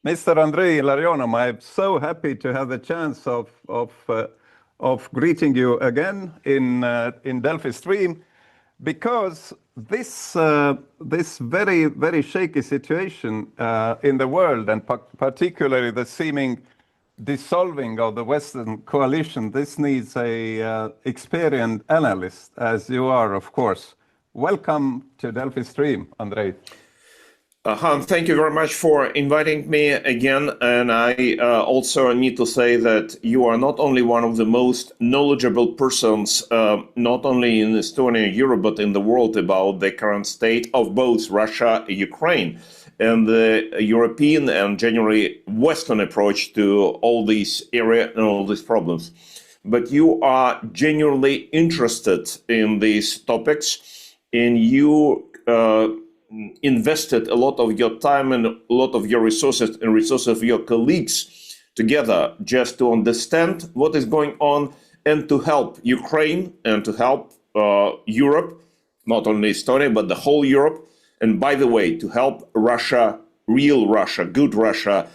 Mr. Andrei Illarionov, I'm so happy to have the chance of greeting you again in Delphi Stream, because this very shaky situation in the world, and particularly the seeming dissolving of the Western coalition, this needs a experienced analyst, as you are, of course. Welcome to Delphi Stream, Andrei. Han, thank you very much for inviting me again. And I also need to say that you are not only one of the most knowledgeable persons, not only in Estonia, Europe, but in the world about the current state of both Russia and Ukraine, and the European and generally Western approach to all these area and all these problems. But you are genuinely interested in these topics, and you invested a lot of your time and a lot of your resources and resources of your colleagues together just to understand what is going on and to help Ukraine and to help Europe, not only Estonia, but the whole Europe. And by the way, to help Russia, real Russia, good Russia,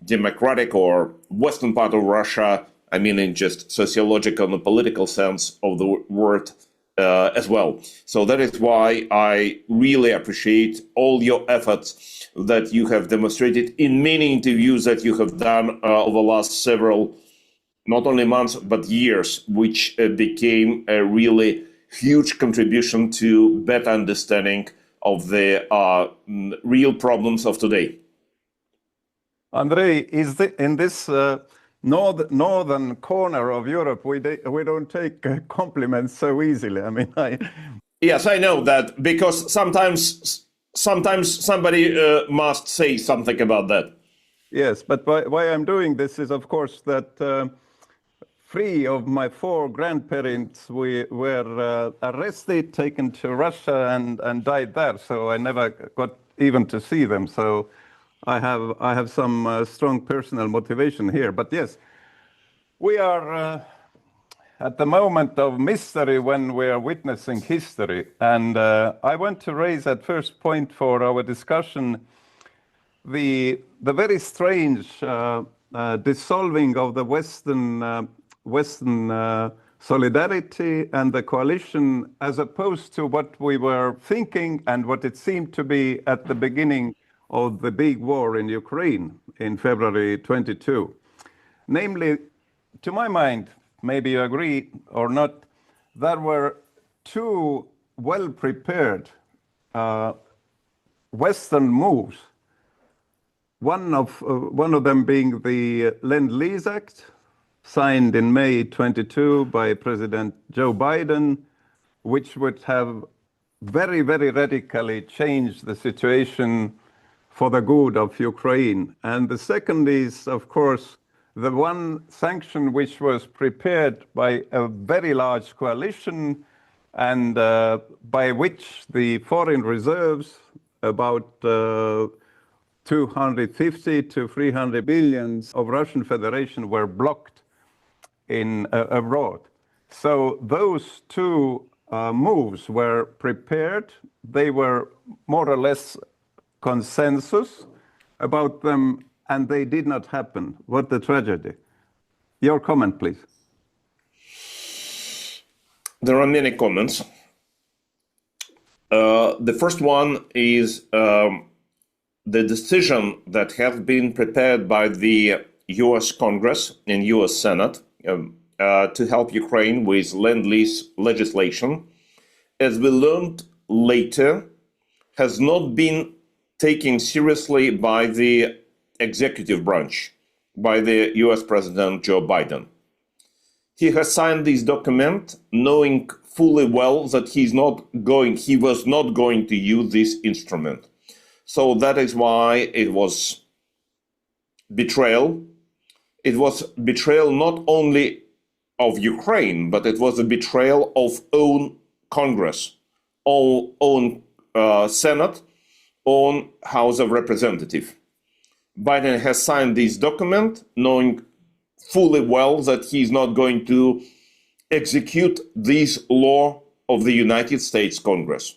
democratic or Western part of Russia, I mean in just sociological and political sense of the word, as well. So that is why I really appreciate all your efforts that you have demonstrated in many interviews that you have done over the last several, not only months, but years, which became a really huge contribution to better understanding of the real problems of today. Andrei, in this northern corner of Europe, we don't take compliments so easily. I mean, Yes, I know that, because sometimes somebody must say something about that. Yes, but why I'm doing this is, of course, that three of my four grandparents were arrested, taken to Russia, and died there. So I never got even to see them. So I have some strong personal motivation here. But yes, we are at the moment of mystery when we are witnessing history. And I want to raise at first point for our discussion the very strange dissolving of the Western solidarity and the coalition, as opposed to what we were thinking and what it seemed to be at the beginning of the big war in Ukraine in February 22. Namely, to my mind, maybe you agree or not, there were two well-prepared Western moves. One of them being the Lend-Lease Act, signed in May 22 by President Joe Biden, which would have very radically changed the situation for the good of Ukraine. And the second is, of course, the one sanction which was prepared by a very large coalition, and by which the foreign reserves, about 250 to 300 billion of Russian Federation, were blocked in abroad. So those two moves were prepared. They were more or less consensus about them, and they did not happen. What a tragedy. Your comment, please. There are many comments. The first one is the decision that has been prepared by the US Congress and US Senate to help Ukraine with Lend-Lease legislation, as we learned later, has not been taken seriously by the executive branch, by the US President Joe Biden. He has signed this document knowing fully well that he was not going to use this instrument. So that is why it was betrayal. It was betrayal not only of Ukraine, but it was a betrayal of own Congress, own Senate, own House of Representatives. Biden has signed this document knowing fully well that he is not going to execute this law of the United States Congress.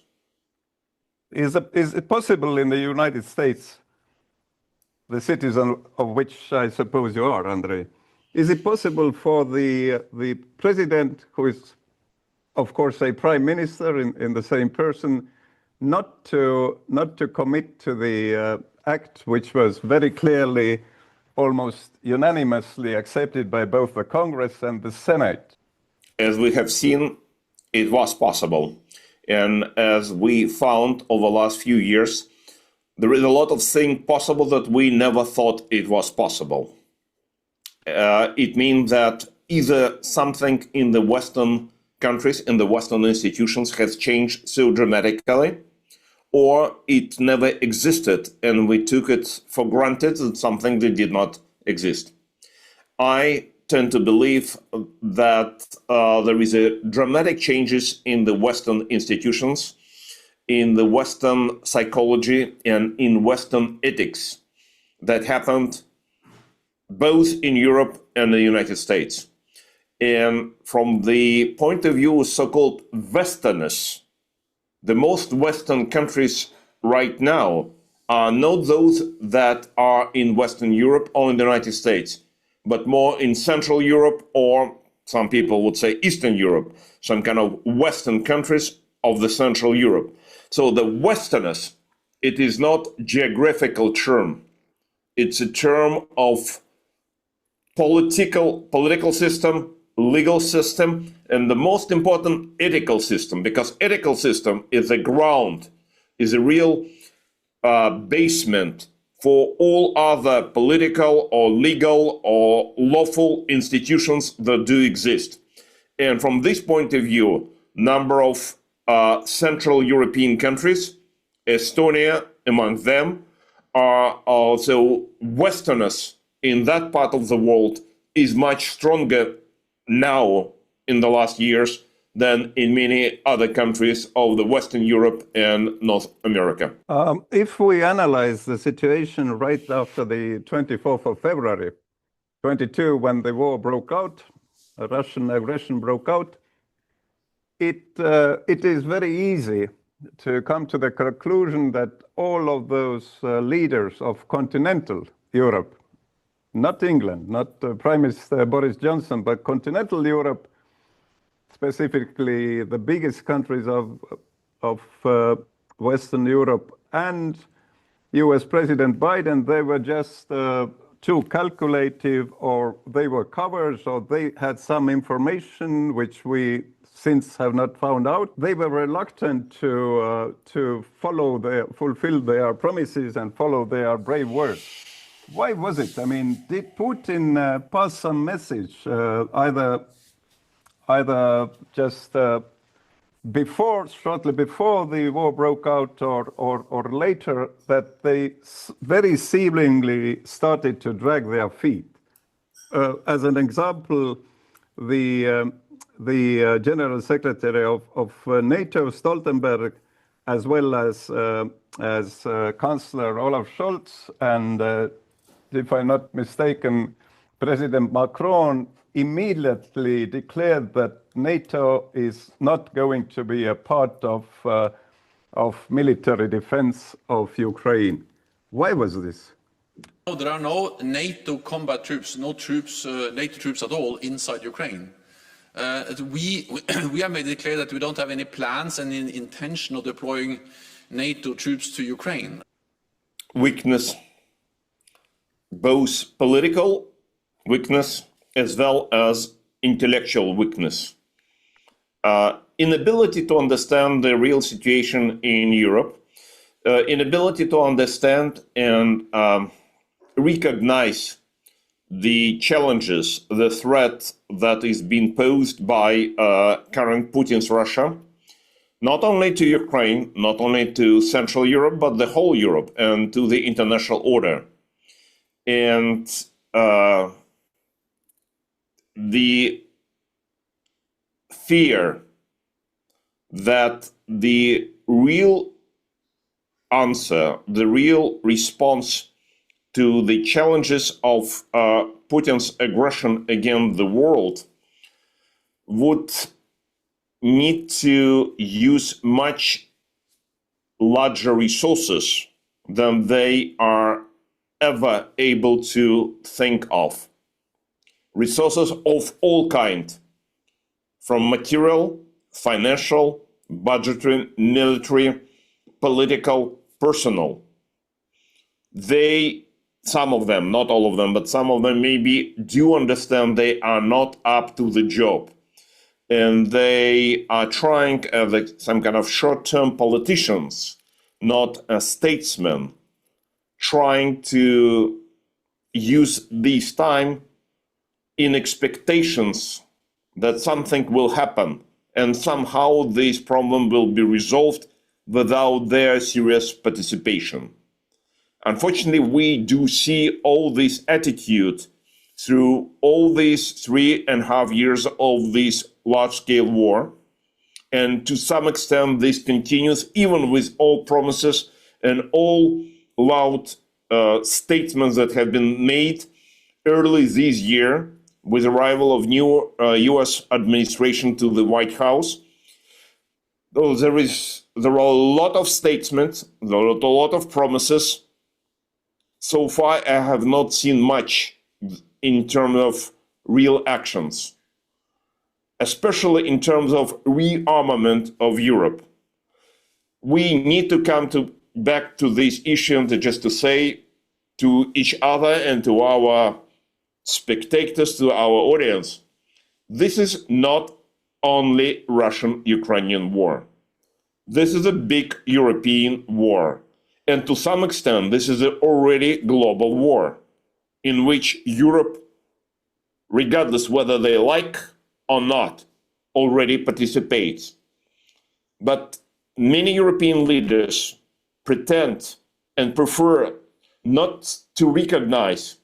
Is it possible in the United States the citizen of which I suppose you are, Andrei, is it possible for the president, who is, of course, a prime minister in the same person, not to commit to the act which was very clearly, almost unanimously accepted by both the Congress and the Senate? As we have seen, it was possible. And as we found over the last few years, there is a lot of things possible that we never thought it was possible. It means that either something in the Western countries, in the Western institutions has changed so dramatically, or it never existed and we took it for granted as something that did not exist. I tend to believe that there is a dramatic changes in the Western institutions, in the Western psychology, and in Western ethics that happened both in Europe and the United States. And from the point of view of so-called Westerners, the most Western countries right now are not those that are in Western Europe or in the United States, but more in Central Europe, or some people would say Eastern Europe, some kind of Western countries of the Central Europe. So the Westerners, it is not a geographical term. It's a term of political system, legal system, and the most important, ethical system, because ethical system is a ground, is a real basement for all other political or legal or lawful institutions that do exist. And from this point of view, number of Central European countries, Estonia among them, are also Westerners in that part of the world is much stronger now in the last years than in many other countries of the Western Europe and North America. If we analyze the situation right after the 24th of February, 22, when the war broke out, Russian aggression broke out, it is very easy to come to the conclusion that all of those leaders of continental Europe, not England, not Prime Minister Boris Johnson, but continental Europe, specifically the biggest countries of Western Europe and US President Biden, they were just too calculative, or they were cowards, or they had some information which we since have not found out. They were reluctant to fulfill their promises and follow their brave words. Why was it? I mean, did Putin pass some message either just shortly before the war broke out, or later, that they very seemingly started to drag their feet? As an example, the General Secretary of NATO, Stoltenberg, as well as Chancellor Olaf Scholz, and if I'm not mistaken, President Macron immediately declared that NATO is not going to be a part of military defense of Ukraine. Why was this? No, there are no NATO combat troops, no troops, NATO troops at all inside Ukraine. We have made it clear that we don't have any plans and intention of deploying NATO troops to Ukraine. Weakness, both political weakness as well as intellectual weakness. Inability to understand the real situation in Europe, inability to understand and recognize the challenges, the threat that is being posed by current Putin's Russia, not only to Ukraine, not only to Central Europe, but the whole Europe and to the international order. And the fear that the real answer, the real response to the challenges of Putin's aggression against the world would need to use much larger resources than they are ever able to think of. Resources of all kinds, from material, financial, budgetary, military, political, personal. Some of them, not all of them, but some of them maybe do understand they are not up to the job. And they are trying as some kind of short-term politicians, not as statesmen, trying to use this time in expectations that something will happen and somehow this problem will be resolved without their serious participation. Unfortunately, we do see all this attitude through all these 3.5 years of this large-scale war. And to some extent, this continues even with all promises and all loud statements that have been made early this year with the arrival of new US administration to the White House. Though there are a lot of statements, there are a lot of promises. So far, I have not seen much in terms of real actions, especially in terms of rearmament of Europe. We need to come back to this issue and just to say to each other and to our spectators, to our audience, this is not only Russian-Ukrainian war. This is a big European war. And to some extent, this is an already global war in which Europe, regardless whether they like or not, already participates. But many European leaders pretend and prefer not to recognize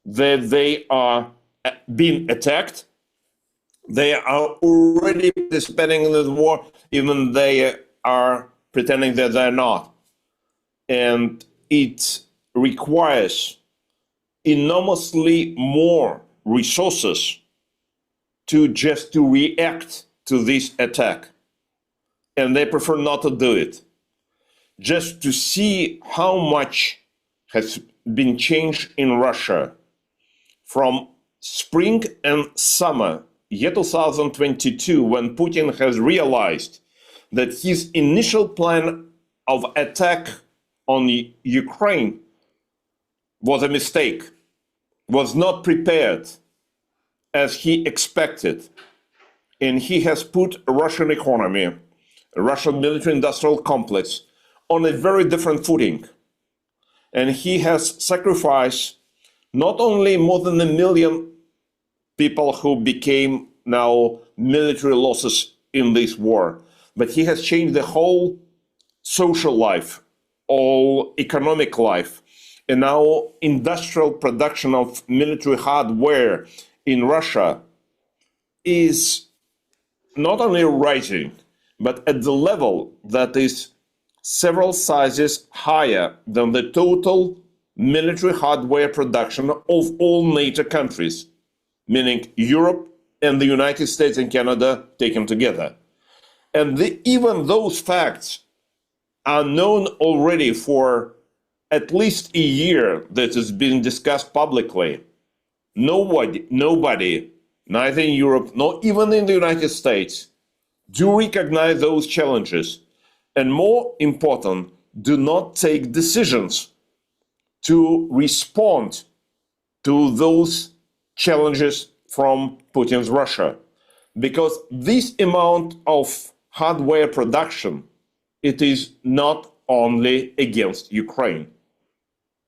that they are being attacked. They are already participating in the war, even they are pretending that they're not. And it requires enormously more resources to react to this attack. And they prefer not to do it. Just to see how much has been changed in Russia from spring and summer year 2022, when Putin has realized that his initial plan of attack on Ukraine was a mistake, was not prepared as he expected. And he has put a Russian economy, a Russian military-industrial complex on a very different footing. And he has sacrificed not only more than 1 million people who became now military losses in this war, but he has changed the whole social life, all economic life, and now industrial production of military hardware in Russia is not only rising, but at the level that is several sizes higher than the total military hardware production of all NATO countries, meaning Europe and the United States and Canada taken together. And even those facts are known already for at least a year that has been discussed publicly. Nobody, neither in Europe nor even in the United States, do recognize those challenges. And more important, do not take decisions to respond to those challenges from Putin's Russia. Because this amount of hardware production, it is not only against Ukraine.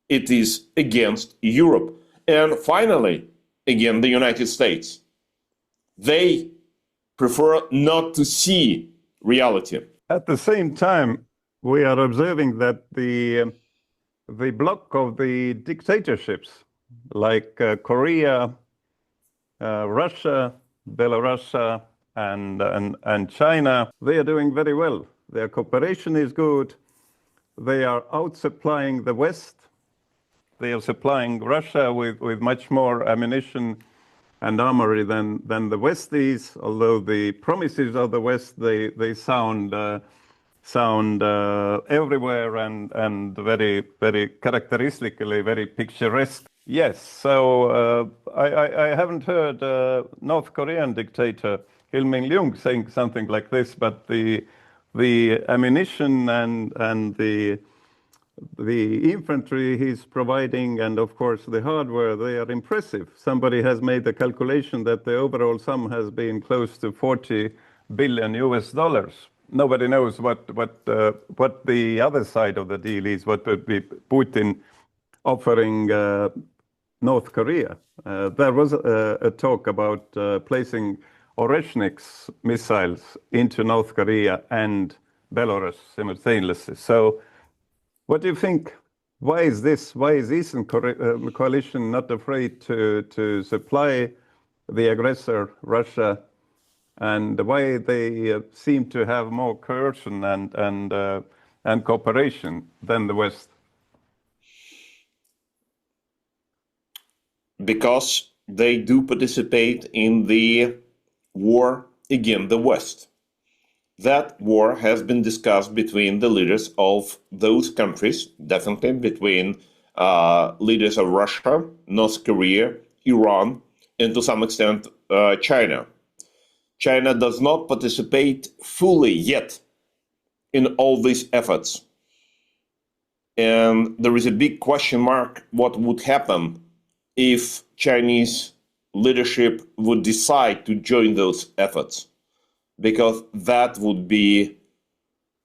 It is against Europe. And finally, again, the United States. They prefer not to see reality. At the same time, we are observing that the block of the dictatorships, like Korea, Russia, Belarus, and China, they are doing very well. Their cooperation is good. They are outsupplying the West. They are supplying Russia with much more ammunition and armory than the West is, although the promises of the West, they sound sound everywhere and very, very characteristically very picturesque. Yes, so I haven't heard North Korean dictator Kim Il-sung saying something like this, but the ammunition and the infantry he's providing, and of course the hardware, they are impressive. Somebody has made the calculation that the overall sum has been close to $40 billion. Nobody knows what the other side of the deal is, what would be Putin offering North Korea. There was a talk about placing Oreshnik's missiles into North Korea and Belarus simultaneously. So what do you think? Why is this? Why is Eastern coalition not afraid to supply the aggressor, Russia, and why they seem to have more coercion and cooperation than the West? Because they do participate in the war against the West. That war has been discussed between the leaders of those countries, definitely between leaders of Russia, North Korea, Iran, and to some extent China. China does not participate fully yet in all these efforts. And there is a big question mark what would happen if Chinese leadership would decide to join those efforts, because that would be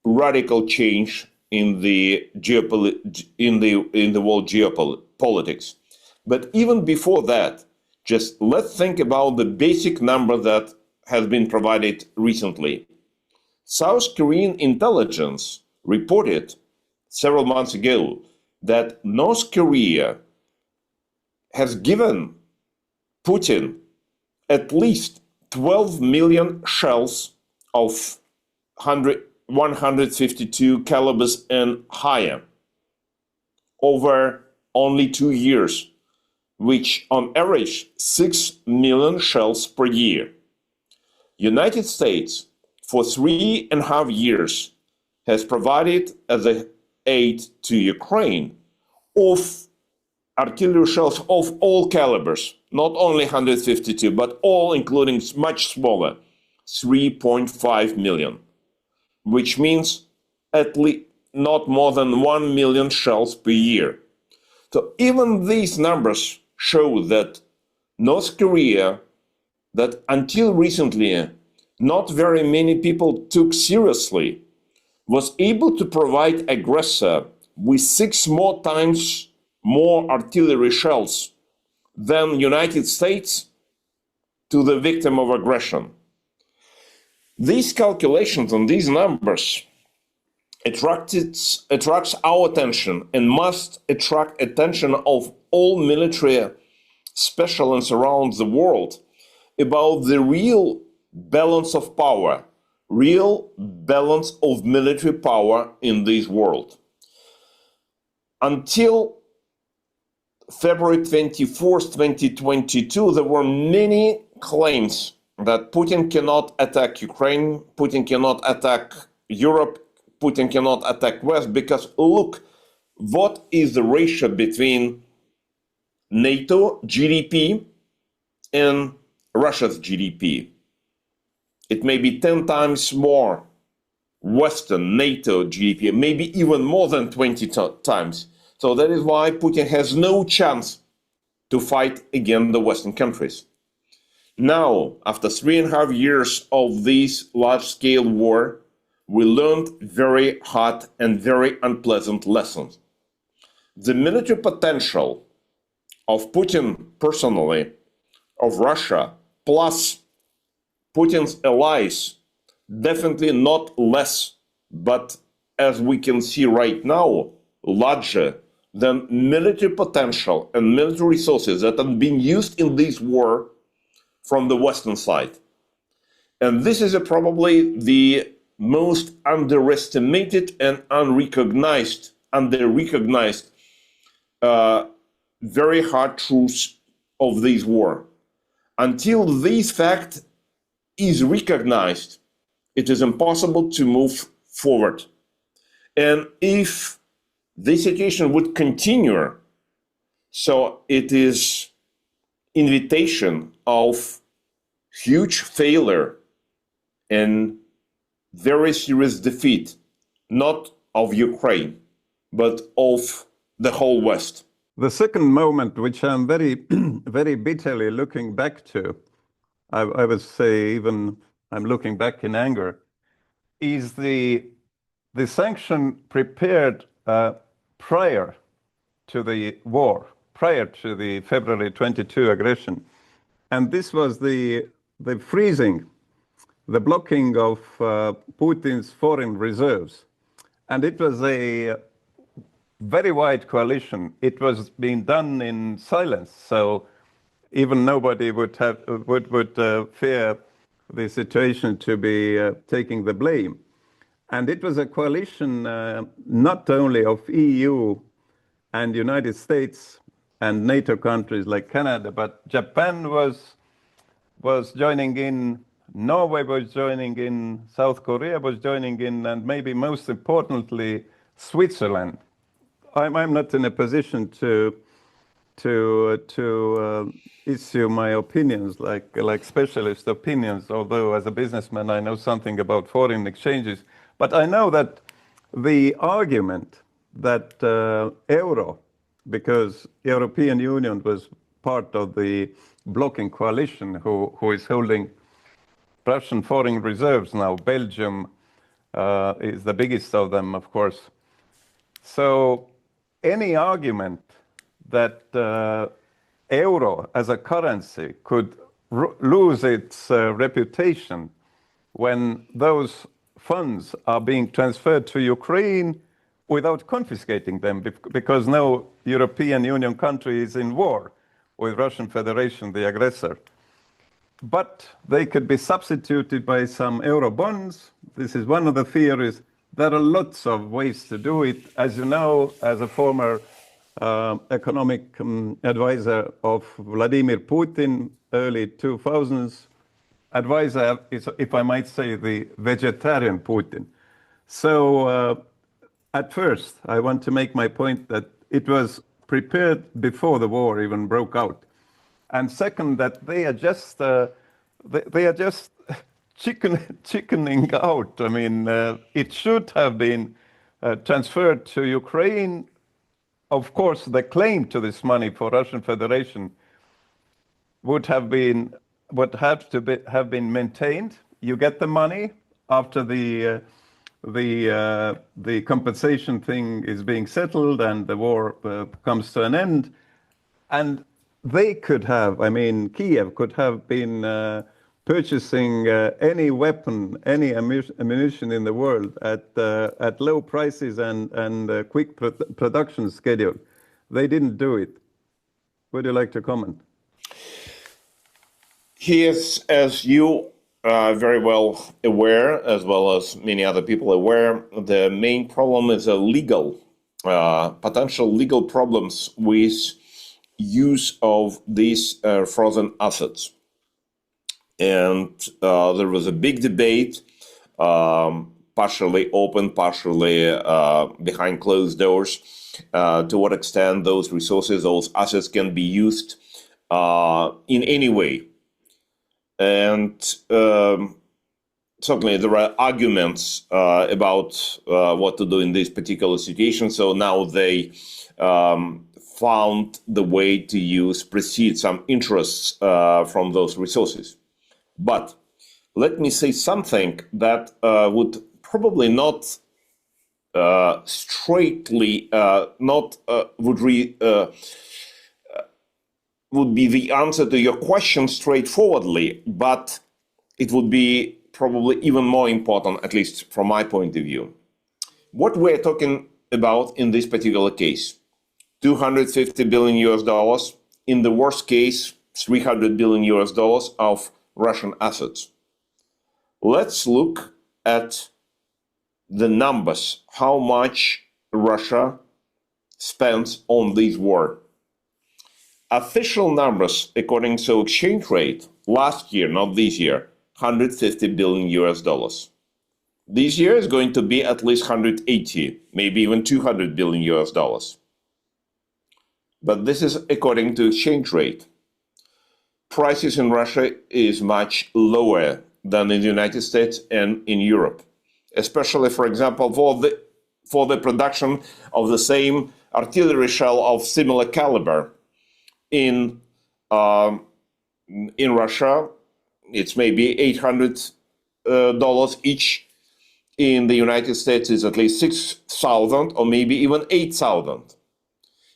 radical change in the world geopolitics. But even before that, just let's think about the basic number that has been provided recently. South Korean intelligence reported several months ago that North Korea has given Putin at least 12 million shells of 152 calibers and higher over only 2 years, which on average 6 million shells per year. United States for 3.5 years has provided as a aid to Ukraine of artillery shells of all calibers, not only 152, but all, including much smaller, 3.5 million, which means at least not more than 1 million shells per year. So even these numbers show that North Korea, that until recently not very many people took seriously, was able to provide aggressor with 6 more times more artillery shells than United States to the victim of aggression. These calculations and these numbers attracts our attention and must attract attention of all military specialists around the world about the real balance of power, real balance of military power in this world. Until February 24th, 2022, there were many claims that Putin cannot attack Ukraine, Putin cannot attack Europe, Putin cannot attack West, because look, what is the ratio between NATO GDP and Russia's GDP? It may be 10 times more Western NATO GDP, maybe even more than 20 times. So that is why Putin has no chance to fight against the Western countries. Now, after 3.5 years of this large-scale war, we learned very hard and very unpleasant lessons. The military potential of Putin personally, of Russia, plus Putin's allies, definitely not less, but as we can see right now, larger than military potential and military resources that have been used in this war from the Western side. And this is probably the most underestimated and under-recognized very hard truths of this war. Until this fact is recognized, it is impossible to move forward. And if this situation would continue, so it is invitation of huge failure and very serious defeat, not of Ukraine, but of the whole West. The second moment, which I'm very, very bitterly looking back to, I would say even I'm looking back in anger, is the sanction prepared prior to the war, prior to the February 22 aggression. And this was the freezing, the blocking of Putin's foreign reserves. And it was a very wide coalition. It was being done in silence, so even nobody would fear the situation to be taking the blame. And it was a coalition not only of EU and United States and NATO countries like Canada, but Japan was joining in, Norway was joining in, South Korea was joining in, and maybe most importantly, Switzerland. I'm not in a position to issue my opinions like specialist opinions, although as a businessman I know something about foreign exchanges. But I know that the argument that euro, because European Union was part of the blocking coalition who is holding Russian foreign reserves now, Belgium is the biggest of them, of course. So any argument that euro as a currency could lose its reputation when those funds are being transferred to Ukraine without confiscating them, because no European Union country is in war with Russian Federation, the aggressor. But they could be substituted by some euro bonds. This is one of the theories. There are lots of ways to do it. As you know, as a former economic advisor of Vladimir Putin, early 2000s, advisor is, if I might say, the vegetarian Putin. So at first, I want to make my point that it was prepared before the war even broke out. And second, that they are just chickening out. I mean, it should have been transferred to Ukraine. Of course, the claim to this money for Russian Federation would have been have been maintained. You get the money after the compensation thing is being settled and the war comes to an end, and they could have, I mean, Kiev could have been purchasing any weapon, any ammunition in the world at low prices and quick production schedule. They didn't do it. Would you like to comment? He is, as you are very well aware, as well as many other people aware, the main problem is a potential legal problems with use of these frozen assets. And there was a big debate, partially open, partially behind closed doors, to what extent those resources, those assets can be used in any way. And certainly there are arguments about what to do in this particular situation. So now they found the way to use proceeds, some interests from those resources. But let me say something that would probably not straightly would be the answer to your question straightforwardly, but it would be probably even more important, at least from my point of view. What we're talking about in this particular case, $250 billion US, in the worst case, $300 billion US of Russian assets. Let's look at the numbers, how much Russia spends on this war. Official numbers, according to exchange rate, last year, not this year, $150 billion US. this year is going to be at least 180, maybe even 200 billion US dollars. But this is according to exchange rate. Prices in Russia is much lower than in the United States and in Europe, especially, for example, for the production of the same artillery shell of similar caliber. In Russia, it's maybe $800 each. In the United States, it's at least 6,000 or maybe even 8,000.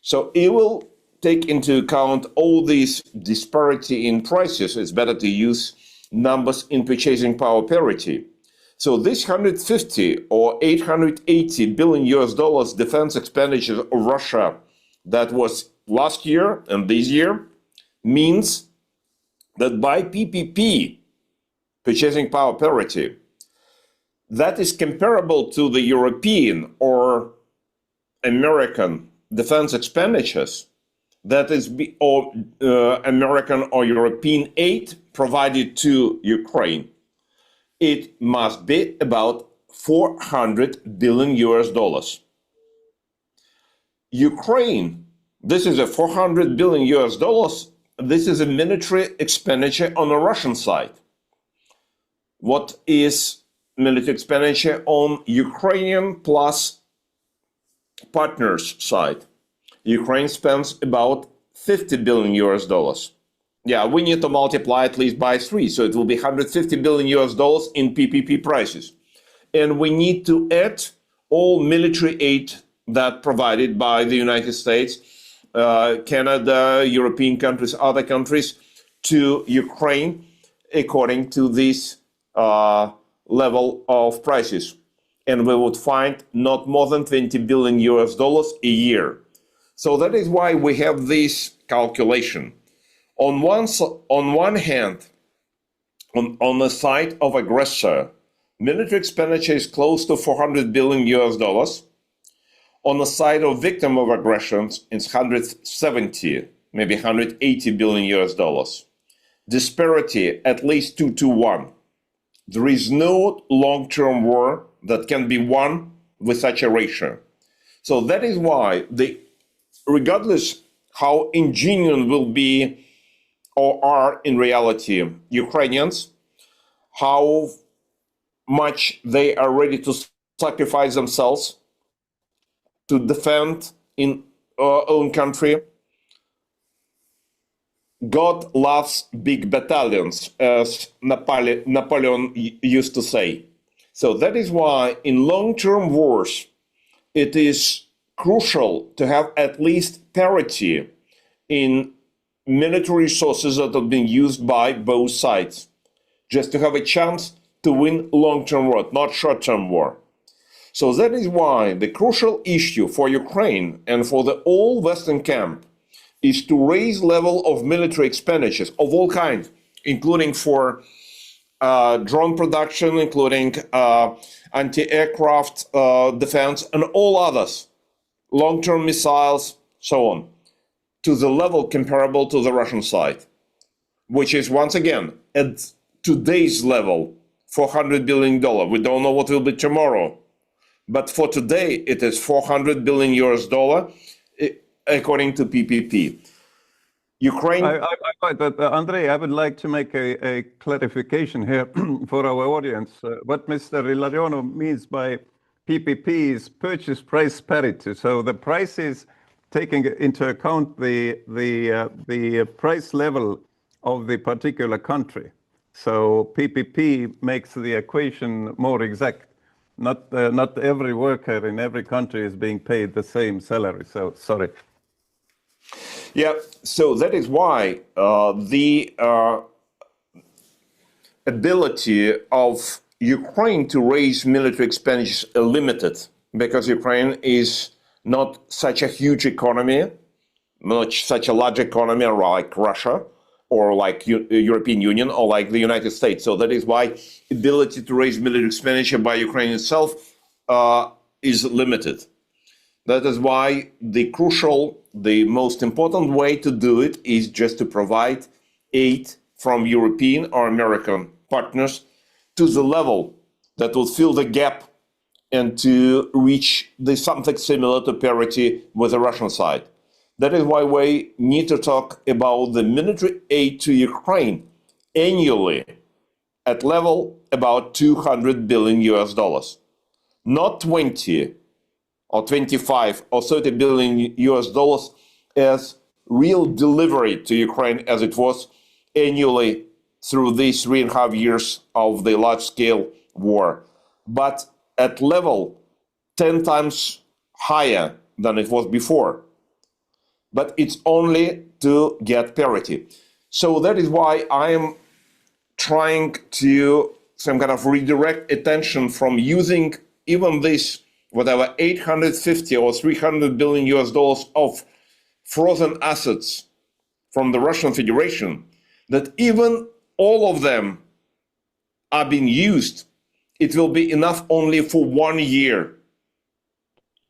So it will take into account all this disparity in prices. It's better to use numbers in purchasing power parity. So this 150 or 880 billion US dollars defense expenditure of Russia that was last year and this year means that by PPP, purchasing power parity, that is comparable to the European or American defense expenditures, that is, or American or European aid provided to Ukraine. It must be about 400 billion US dollars. Ukraine, this is a 400 billion US dollars. This is a military expenditure on the Russian side. What is military expenditure on Ukrainian plus partners side? Ukraine spends about 50 billion US dollars. Yeah, we need to multiply at least by 3, so it will be 150 billion US dollars in PPP prices. And we need to add all military aid that provided by the United States, Canada, European countries, other countries to Ukraine according to this level of prices. And we would find not more than 20 billion US dollars a year. So that is why we have this calculation. On one hand, on the side of aggressor, military expenditure is close to 400 billion US dollars. On the side of victim of aggressions, it's 170, maybe 180 billion US dollars. Disparity at least 2 to 1. There is no long-term war that can be won with such a ratio. So that is why, regardless how ingenious will be or are in reality Ukrainians, how much they are ready to sacrifice themselves to defend in our own country, God loves big battalions, as Napoleon used to say. So that is why in long-term wars, it is crucial to have at least parity in military resources that have been used by both sides, just to have a chance to win long-term war, not short-term war. So that is why the crucial issue for Ukraine and for the whole Western camp is to raise level of military expenditures of all kinds, including for drone production, including anti-aircraft defense, and all others, long-term missiles, so on, to the level comparable to the Russian side, which is, once again, at today's level, $400 billion. We don't know what will be tomorrow. But for today, it is 400 billion US dollar, according to PPP. Ukraine. But Andrei, I would like to make a clarification here for our audience. What Mr. Illarionov means by PPP is purchase price parity. So the price is taking into account the price level of the particular country. So PPP makes the equation more exact. Not every worker in every country is being paid the same salary. So, sorry. Yeah, so that is why the ability of Ukraine to raise military expenditures is limited, because Ukraine is not such a huge economy, not such a large economy like Russia, or like European Union, or like the United States. So that is why ability to raise military expenditure by Ukraine itself is limited. That is why the most important way to do it is just to provide aid from European or American partners to the level that will fill the gap and to reach something similar to parity with the Russian side. That is why we need to talk about the military aid to Ukraine annually at level about 200 billion US dollars, not 20 or 25 or 30 billion US dollars as real delivery to Ukraine as it was annually through these 3.5 years of the large-scale war, but at level 10 times higher than it was before. But it's only to get parity. So that is why I am trying to some kind of redirect attention from using even this, whatever, 850 or 300 billion US dollars of frozen assets from the Russian Federation, that even all of them are being used, it will be enough only for 1 year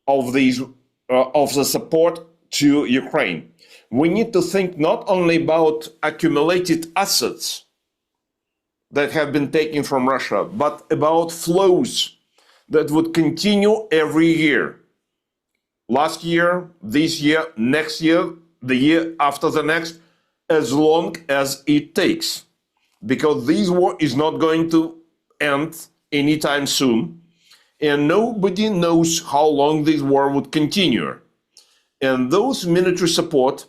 of these of the support to Ukraine. We need to think not only about accumulated assets that have been taken from Russia, but about flows that would continue every year. Last year, this year, next year, the year after the next, as long as it takes. Because this war is not going to end anytime soon, and nobody knows how long this war would continue. And those military support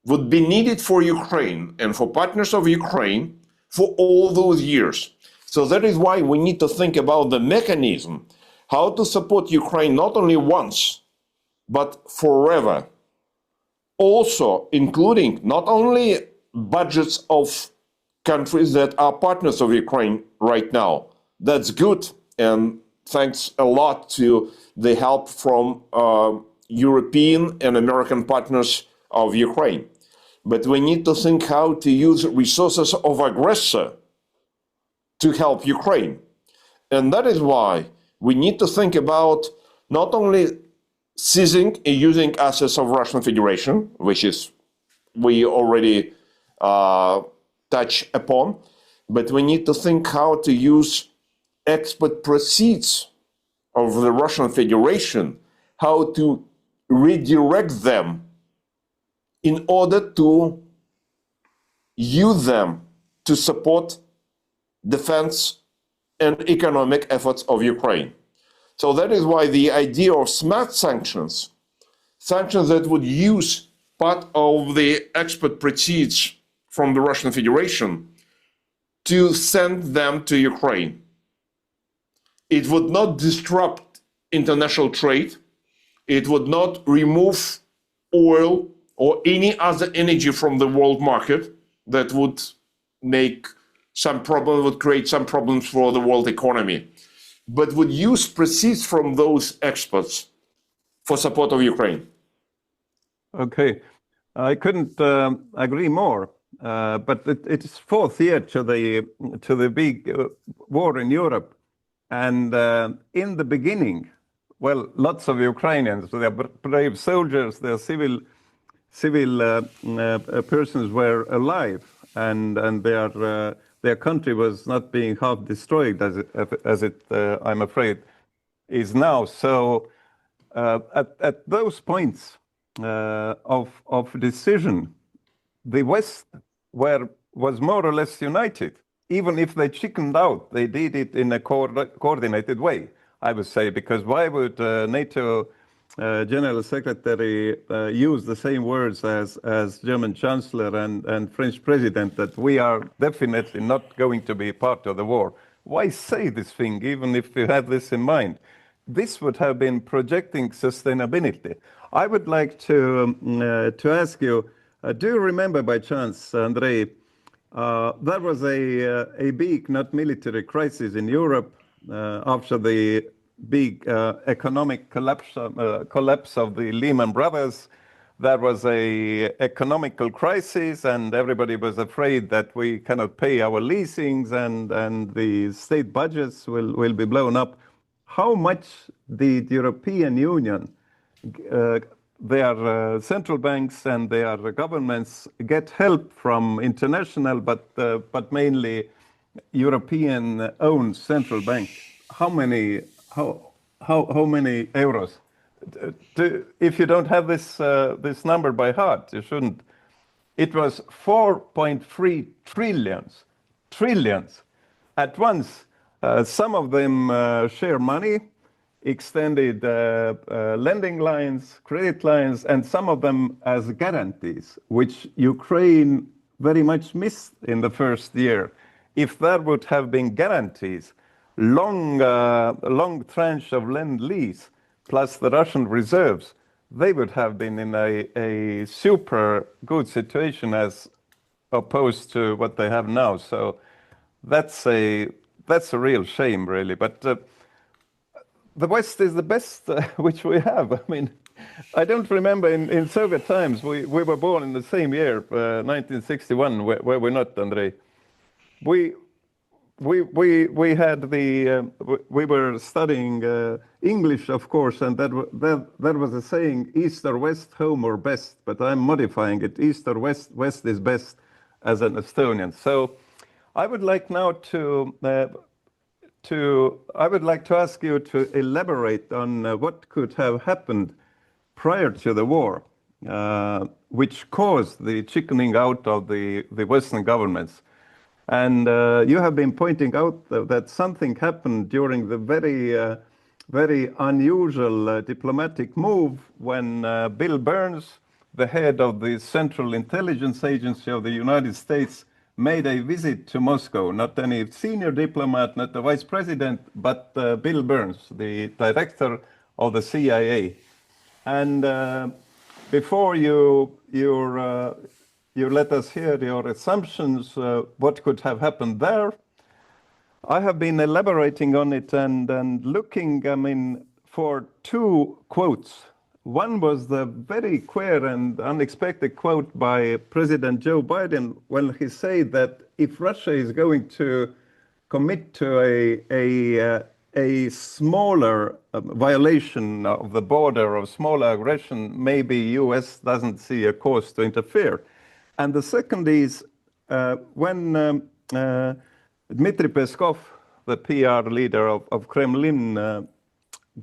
would be needed for Ukraine and for partners of Ukraine for all those years. So that is why we need to think about the mechanism, how to support Ukraine not only once, but forever. Also including not only budgets of countries that are partners of Ukraine right now. That's good, and thanks a lot to the help from European and American partners of Ukraine. But we need to think how to use resources of aggressor to help Ukraine. And that is why we need to think about not only seizing and using assets of Russian Federation, which is we already touch upon, but we need to think how to use export proceeds of the Russian Federation, how to redirect them in order to use them to support defense and economic efforts of Ukraine. So that is why the idea of smart sanctions, sanctions that would use part of the export proceeds from the Russian Federation to send them to Ukraine. It would not disrupt international trade. It would not remove oil or any other energy from the world market that would make some problem, would create some problems for the world economy, but would use proceeds from those exports for support of Ukraine. Okay, I couldn't agree more. But it's fourth year to the big war in Europe, and in the beginning, well, lots of Ukrainians, they're brave soldiers, they're civil persons were alive, and their country was not being half destroyed as it I'm afraid is now. So at those points of decision, the West was more or less united. Even if they chickened out, they did it in a coordinated way, I would say, because why would NATO General Secretary use the same words as German Chancellor and French President, that we are definitely not going to be part of the war? Why say this thing, even if you have this in mind? This would have been projecting sustainability. I would like to ask you, do you remember by chance, Andrei, there was a big, not military crisis in Europe after the big economic collapse of the Lehman Brothers. There was a economical crisis, and everybody was afraid that we cannot pay our leasings, and the state budgets will be blown up. How much did the European Union, their central banks and their governments get help from international, but mainly European-owned central bank, how many euros? If you don't have this number by heart, you shouldn't. It was 4.3 trillions at once. Some of them share money, extended lending lines, credit lines, and some of them as guarantees, which Ukraine very much missed in the first year. If there would have been guarantees, long tranche of lend-lease, plus the Russian reserves, they would have been in a super good situation as opposed to what they have now. So that's a real shame, really. But the West is the best which we have. I mean, I don't remember in Soviet times, we were born in the same year, 1961, where we're not, Andrei. We had we were studying English, of course, and that was a saying, East or West, home or best, but I'm modifying it, East or West, West is best, as an Estonian. So I would like now I would like to ask you to elaborate on what could have happened prior to the war, which caused the chickening out of the Western governments. And you have been pointing out that something happened during the very unusual diplomatic move when Bill Burns, the head of the Central Intelligence Agency of the United States, made a visit to Moscow. Not any senior diplomat, not the vice president, but Bill Burns, the director of the CIA. And before you let us hear your assumptions, what could have happened there, I have been elaborating on it and looking, I mean, for two quotes. One was the very queer and unexpected quote by President Joe Biden when he said that if Russia is going to commit to a smaller violation of the border, of smaller aggression, maybe U.S. doesn't see a cause to interfere. And the second is when Dmitry Peskov, the PR leader of Kremlin,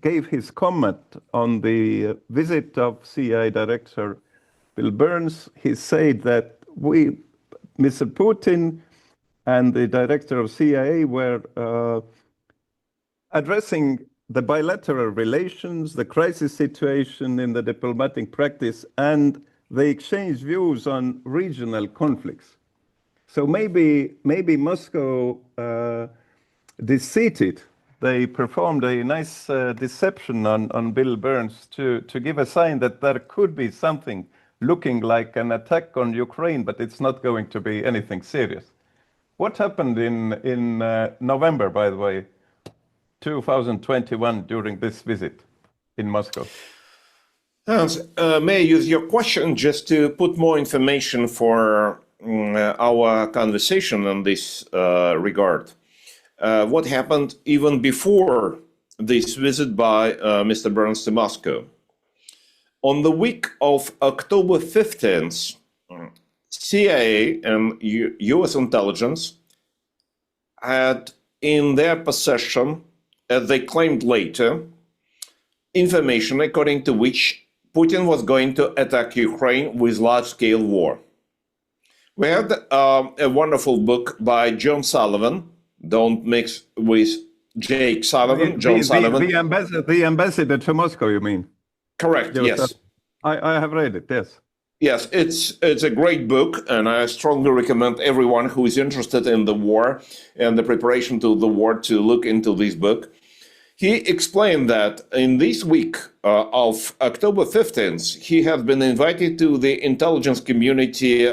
gave his comment on the visit of CIA Director Bill Burns. He said that Mr. Putin and the director of CIA were addressing the bilateral relations, the crisis situation in the diplomatic practice, and they exchanged views on regional conflicts. So maybe Moscow deceived. They performed a nice deception on Bill Burns to give a sign that there could be something looking like an attack on Ukraine, but it's not going to be anything serious. What happened in November, by the way, 2021, during this visit in Moscow? Hans, may I use your question just to put more information for our conversation in this regard? What happened even before this visit by Mr. Burns to Moscow? On the week of October 15th, CIA and US intelligence had in their possession, as they claimed later, information according to which Putin was going to attack Ukraine with large-scale war. We had a wonderful book by John Sullivan, don't mix with Jake Sullivan, John Sullivan. The ambassador to Moscow, you mean? Correct, yes. I have read it, yes. Yes, it's a great book, and I strongly recommend everyone who is interested in the war and the preparation to the war to look into this book. He explained that in this week of October 15th, he had been invited to the intelligence community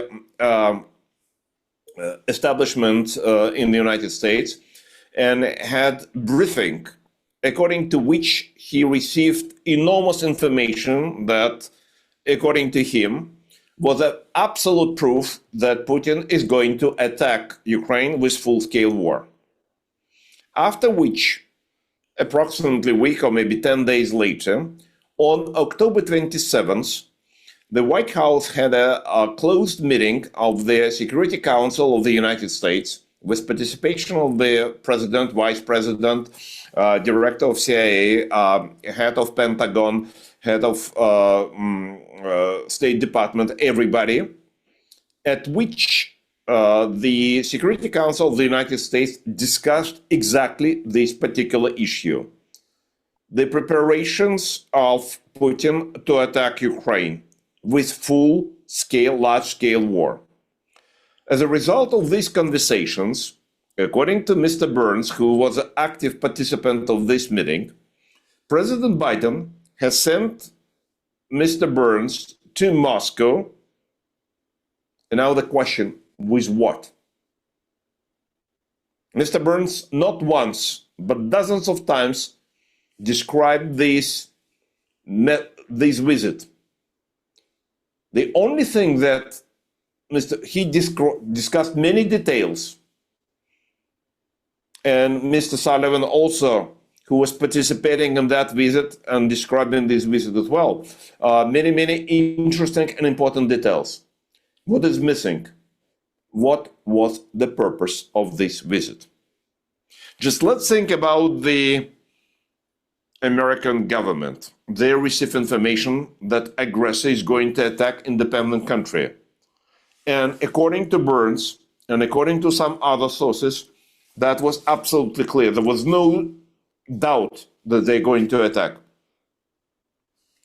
establishment in the United States and had briefing according to which he received enormous information that, according to him, was an absolute proof that Putin is going to attack Ukraine with full-scale war. After which, approximately a week or maybe 10 days later, on October 27th, the White House had a closed meeting of the Security Council of the United States with participation of the president, vice president, director of CIA, head of Pentagon, head of State Department, everybody, at which the Security Council of the United States discussed exactly this particular issue. The preparations of Putin to attack Ukraine with full-scale, large-scale war. As a result of these conversations, according to Mr. Burns, who was an active participant of this meeting, President Biden has sent Mr. Burns to Moscow. And now the question, with what? Mr. Burns not once, but dozens of times described this visit. The only thing that he discussed many details, and Mr. Sullivan also, who was participating in that visit and describing this visit as well, many interesting and important details. What is missing? What was the purpose of this visit? Just let's think about the American government. They receive information that aggressor is going to attack independent country. And according to Burns, and according to some other sources, that was absolutely clear. There was no doubt that they're going to attack.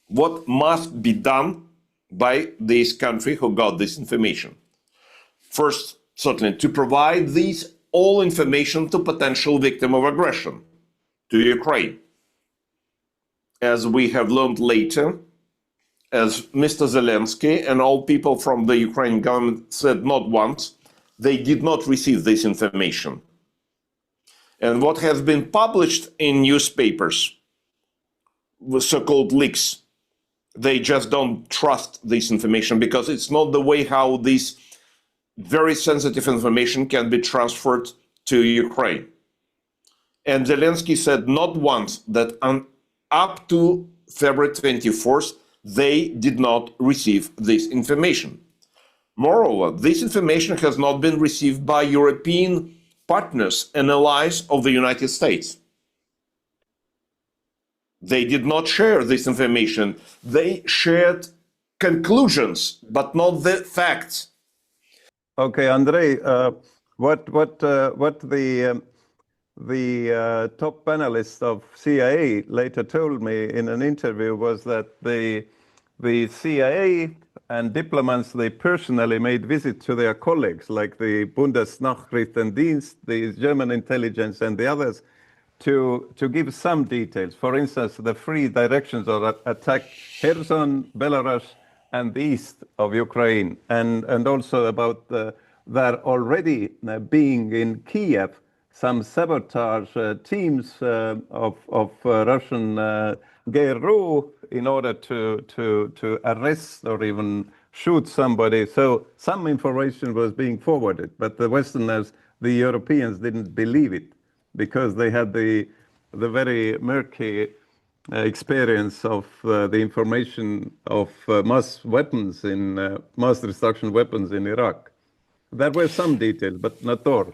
What must be done by this country who got this information? First, certainly, to provide this all information to potential victim of aggression, to Ukraine. As we have learned later, as Mr. Zelensky and all people from the Ukrainian government said not once, they did not receive this information. And what has been published in newspapers, with so-called leaks, they just don't trust this information because it's not the way how this very sensitive information can be transferred to Ukraine. And Zelensky said not once that up to February 24th, they did not receive this information. Moreover, this information has not been received by European partners and allies of the United States. They did not share this information. They shared conclusions, but not the facts. Okay, Andrei, what the top panelist of CIA later told me in an interview was that the CIA and diplomats, they personally made visits to their colleagues, like the Bundesnachrichtendienst, the German intelligence, and the others, to give some details. For instance, the three directions of attack: Kherson, Belarus, and the east of Ukraine, and also about there already being in Kiev some sabotage teams of Russian GRU in order to arrest or even shoot somebody. So some information was being forwarded, but the Westerners, the Europeans, didn't believe it because they had the very murky experience of the information of mass weapons mass destruction weapons in Iraq. There were some details, but not all.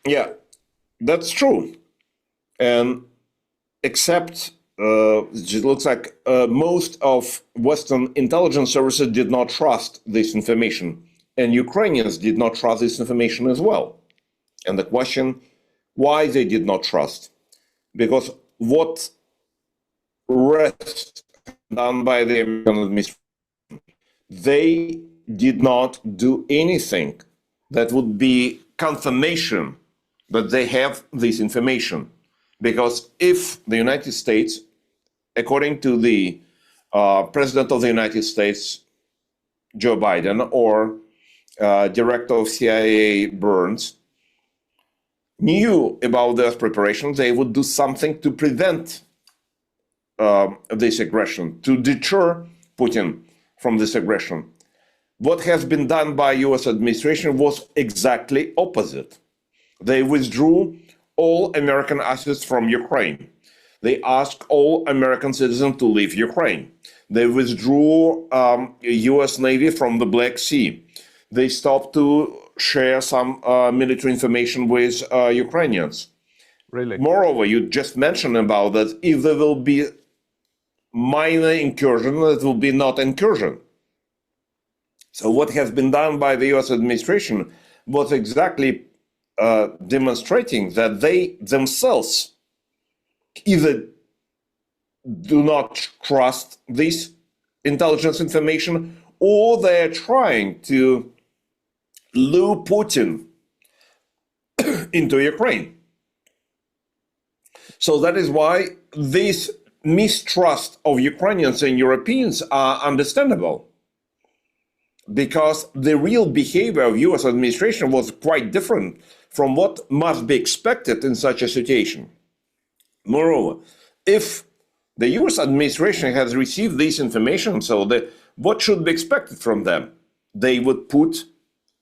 Yeah, that's true. And except it looks like most of Western intelligence services did not trust this information, and Ukrainians did not trust this information as well. And the question, why they did not trust? Because what rest done by the American administration, they did not do anything that would be confirmation that they have this information. Because if the United States, according to the President of the United States, Joe Biden, or Director of CIA Burns, knew about those preparations, they would do something to prevent this aggression, to deter Putin from this aggression. What has been done by US administration was exactly opposite. They withdrew all American assets from Ukraine. They asked all American citizens to leave Ukraine. They withdrew US Navy from the Black Sea. they stopped to share some military information with Ukrainians. Really? Moreover, you just mentioned about that if there will be minor incursion, it will be not incursion. So what has been done by the US administration was exactly demonstrating that they themselves either do not trust this intelligence information, or they're trying to lure Putin into Ukraine. So that is why this mistrust of Ukrainians and Europeans are understandable, because the real behavior of US administration was quite different from what must be expected in such a situation. Moreover, if the US administration has received this information, so what should be expected from them? They would put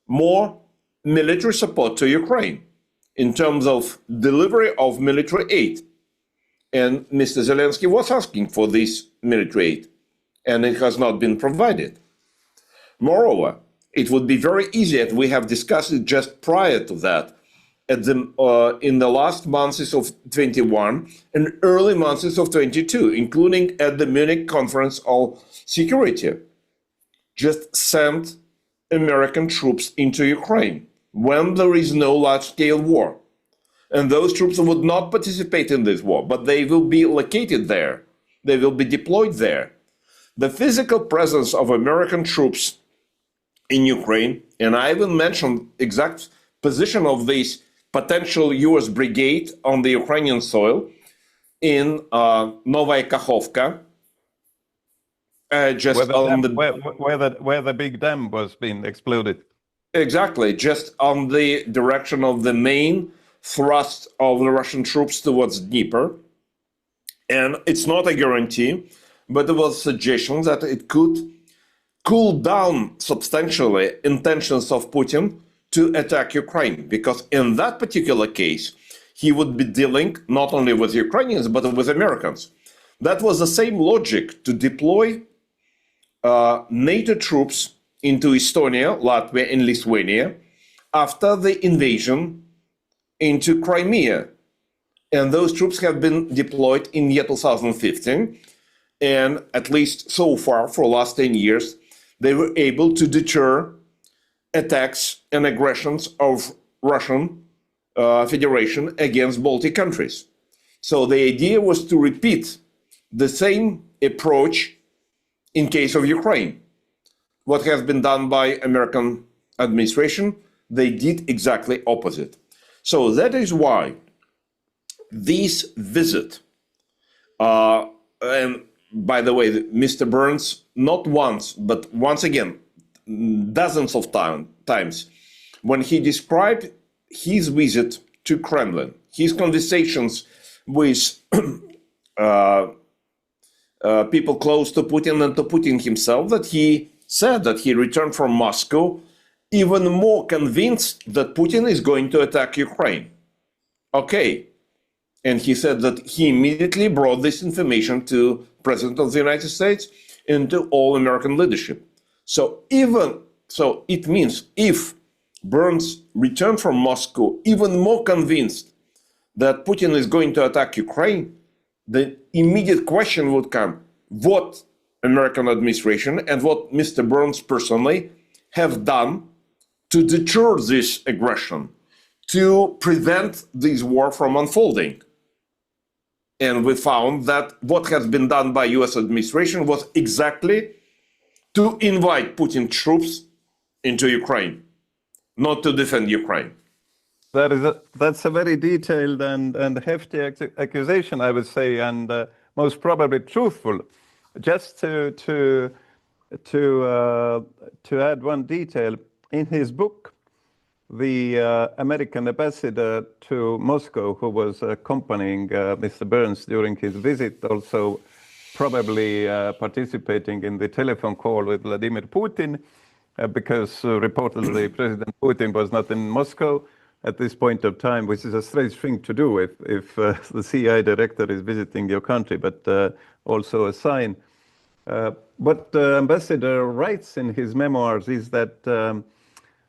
more military support to Ukraine in terms of delivery of military aid. And Mr. Zelensky was asking for this military aid, and it has not been provided. Moreover, it would be very easy, and we have discussed it just prior to that, in the last months of 21 and early months of 22, including at the Munich Conference on Security, just send American troops into Ukraine when there is no large-scale war. And those troops would not participate in this war, but they will be located there. They will be deployed there. The physical presence of American troops in Ukraine, and I will mention exact position of this potential US brigade on the Ukrainian soil in Novaya Kakhovka, where the big dam was being exploded. Exactly, just on the direction of the main thrust of the Russian troops towards Dnieper. And it's not a guarantee, but there was a suggestion that it could cool down substantially intentions of Putin to attack Ukraine, because in that particular case, he would be dealing not only with Ukrainians, but with Americans. That was the same logic to deploy NATO troops into Estonia, Latvia, and Lithuania after the invasion into Crimea. And those troops have been deployed in year 2015. And at least so far, for the last 10 years, they were able to deter attacks and aggressions of Russian Federation against Baltic countries. So the idea was to repeat the same approach in case of Ukraine. What has been done by American administration, they did exactly opposite. So that is why this visit, and by the way, Mr. Burns, not once, but once again, dozens of times, when he described his visit to Kremlin, his conversations with people close to Putin and to Putin himself, that he said that he returned from Moscow even more convinced that Putin is going to attack Ukraine. Okay. And he said that he immediately brought this information to President of the United States and to all American leadership. So it means if Burns returned from Moscow even more convinced that Putin is going to attack Ukraine, the immediate question would come, what American administration and what Mr. Burns personally have done to deter this aggression, to prevent this war from unfolding. And we found that what has been done by US administration was exactly to invite Putin troops into Ukraine, not to defend Ukraine. That's a very detailed and hefty accusation, I would say, and most probably truthful. Just to add one detail, in his book, the American ambassador to Moscow, who was accompanying Mr. Burns during his visit, also probably participating in the telephone call with Vladimir Putin, because reportedly President Putin was not in Moscow at this point of time, which is a strange thing to do if the CIA director is visiting your country, but also a sign. What the ambassador writes in his memoirs is that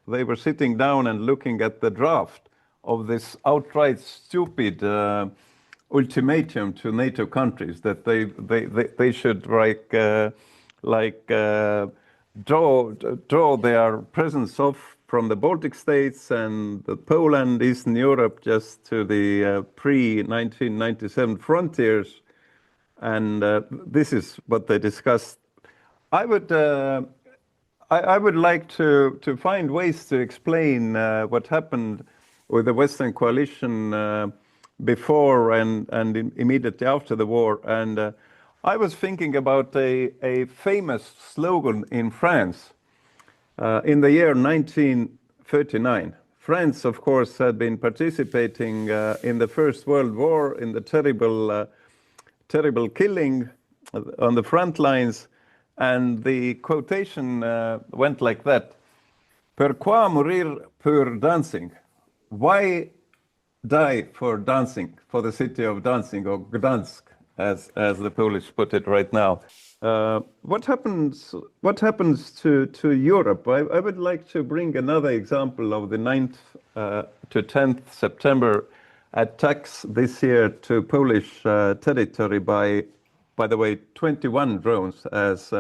they were sitting down and looking at the draft of this outright stupid ultimatum to NATO countries that they should draw their presence off from the Baltic states and the Poland, Eastern Europe, just to the pre-1997 frontiers. And this is what they discussed. I would like to find ways to explain what happened with the Western coalition before and immediately after the war. And I was thinking about a famous slogan in France in the year 1939. France, of course, had been participating in the First World War, in the terrible killing on the front lines. And the quotation went like that: "Pourquoi mourir pour dancing?" Why die for dancing, for the city of dancing, or Gdansk, as the Polish put it right now. What happens to Europe? I would like to bring another example of the 9th to 10th September attacks this year to Polish territory by the way, 21 drones, as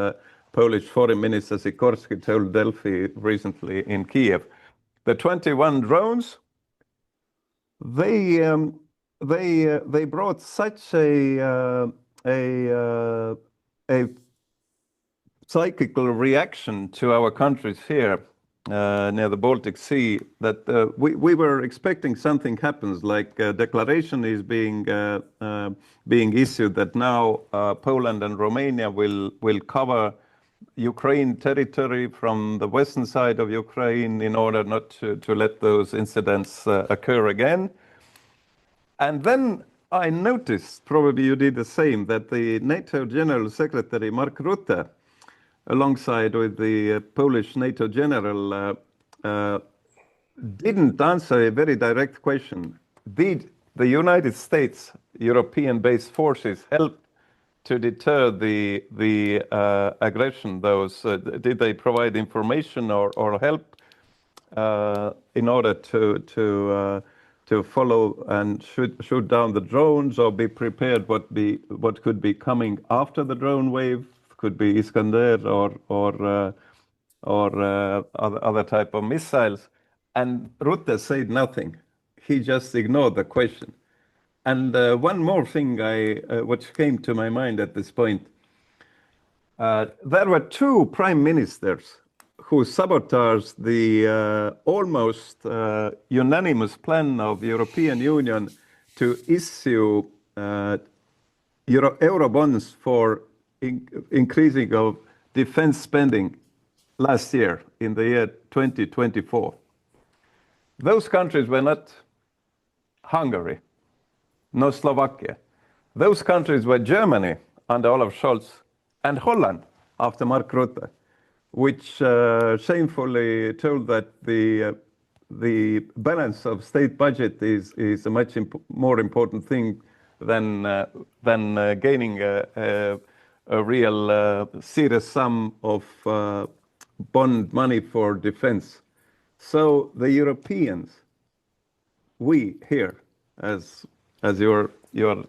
Polish Foreign Minister Sikorski told Delphi recently in Kiev. The 21 drones, they brought such a psychical reaction to our countries here near the Baltic Sea that we were expecting something happens, like a declaration is being issued that now Poland and Romania will cover Ukraine territory from the western side of Ukraine in order not to let those incidents occur again. And then I noticed, probably you did the same, that the NATO General Secretary Mark Rutte, alongside with the Polish NATO General, didn't answer a very direct question. Did the United States European-based forces help to deter the aggression? Did they provide information or help in order to follow and shoot down the drones, or be prepared what could be coming after the drone wave? Could be Iskander or other type of missiles. And Rutte said nothing. He just ignored the question. And one more thing which came to my mind at this point. There were two prime ministers who sabotaged the almost unanimous plan of European Union to issue euro bonds for increasing of defense spending last year, in the year 2024. Those countries were not Hungary, no Slovakia. Those countries were Germany under Olaf Scholz and Holland after Mark Rutte, which shamefully told that the balance of state budget is a much more important thing than gaining a real serious sum of bond money for defense. So the Europeans, we here, as you're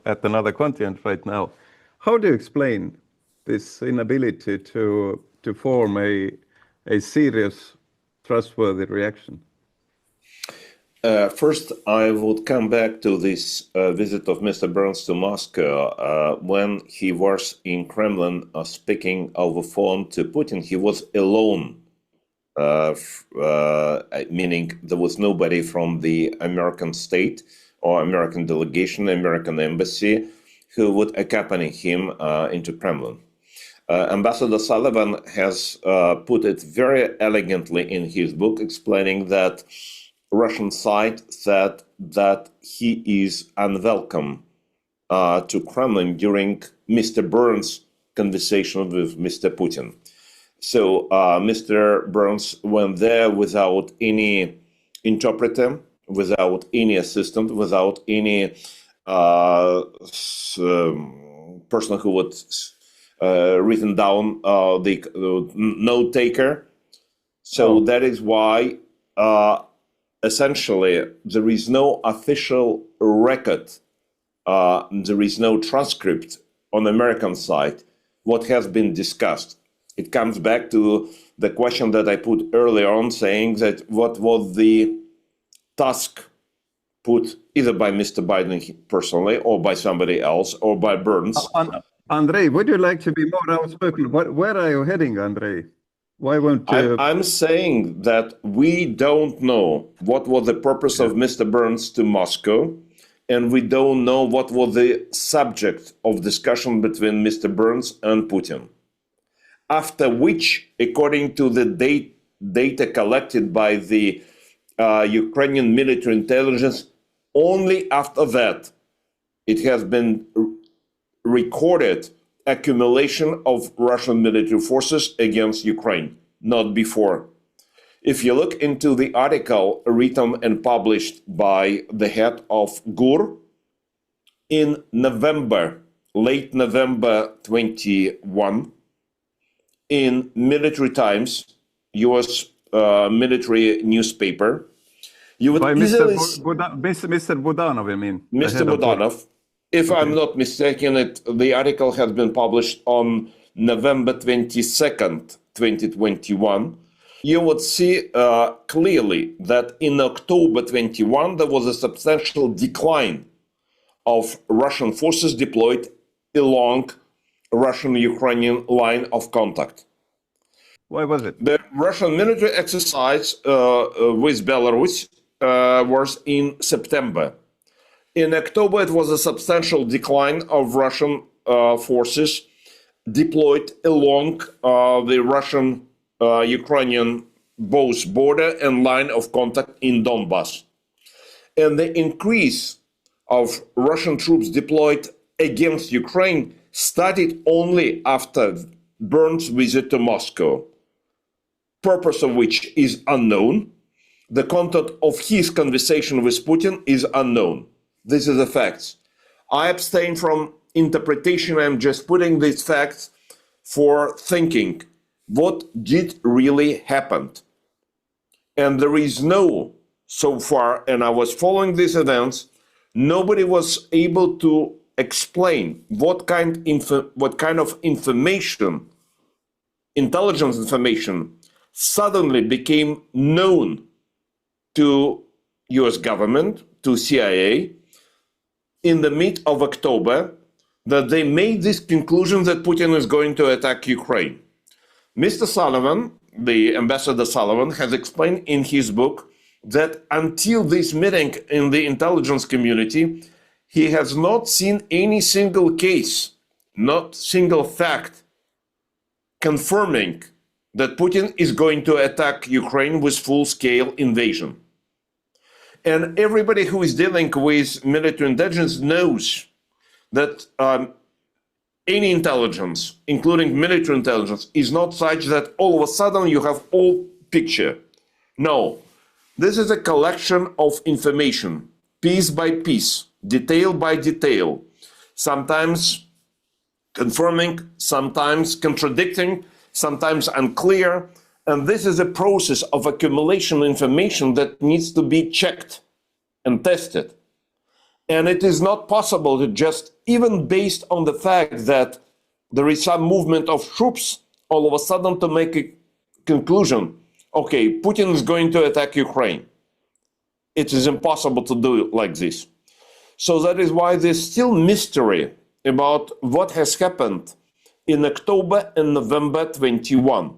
at another continent right now, how do you explain this inability to form a serious, trustworthy reaction? First, I would come back to this visit of Mr. Burns to Moscow. When he was in Kremlin speaking over phone to Putin, he was alone, meaning there was nobody from the American state or American delegation, American embassy, who would accompany him into Kremlin. Ambassador Sullivan has put it very elegantly in his book, explaining that Russian side said that he is unwelcome to Kremlin during Mr. Burns' conversation with Mr. Putin. So Mr. Burns went there without any interpreter, without any assistant, without any person who would written down the note taker. So that is why essentially there is no official record, there is no transcript on the American side what has been discussed. It comes back to the question that I put earlier on, saying that what was the task put either by Mr. Biden personally or by somebody else or by Burns. Andrei, would you like to be more outspoken? Where are you heading, Andrei? Why won't you? I'm saying that we don't know what was the purpose of Mr. Burns to Moscow, and we don't know what was the subject of discussion between Mr. Burns and Putin. After which, according to the data collected by the Ukrainian military intelligence, only after that it has been recorded accumulation of Russian military forces against Ukraine, not before. If you look into the article written and published by the head of GUR in November, late November 21, in Military Times, US military newspaper, you would by easily... Mr. Budanov, I mean. Mr. Budanov. If I'm not mistaken, the article has been published on November 22nd, 2021. You would see clearly that in October 21, there was a substantial decline of Russian forces deployed along Russian-Ukrainian line of contact. Why was it? The Russian military exercise with Belarus was in September. In October, it was a substantial decline of Russian forces deployed along the Russian-Ukrainian both border and line of contact in Donbass. And the increase of Russian troops deployed against Ukraine started only after Burns' visit to Moscow, purpose of which is unknown. The content of his conversation with Putin is unknown. This is the facts. I abstain from interpretation. I'm just putting these facts for thinking what did really happen. And there is no, so far, and I was following these events, nobody was able to explain what kind of information, intelligence information, suddenly became known to US government, to CIA, in the mid of October, that they made this conclusion that Putin is going to attack Ukraine. Mr. Sullivan, the Ambassador Sullivan, has explained in his book that until this meeting in the intelligence community, he has not seen any single case, not single fact, confirming that Putin is going to attack Ukraine with full-scale invasion. And everybody who is dealing with military intelligence knows that any intelligence, including military intelligence, is not such that all of a sudden you have all picture. No, this is a collection of information, piece by piece, detail by detail, sometimes confirming, sometimes contradicting, sometimes unclear. And this is a process of accumulation of information that needs to be checked and tested. And it is not possible to just, even based on the fact that there is some movement of troops, all of a sudden to make a conclusion, okay, Putin is going to attack Ukraine. It is impossible to do it like this. So that is why there's still mystery about what has happened in October and November 21.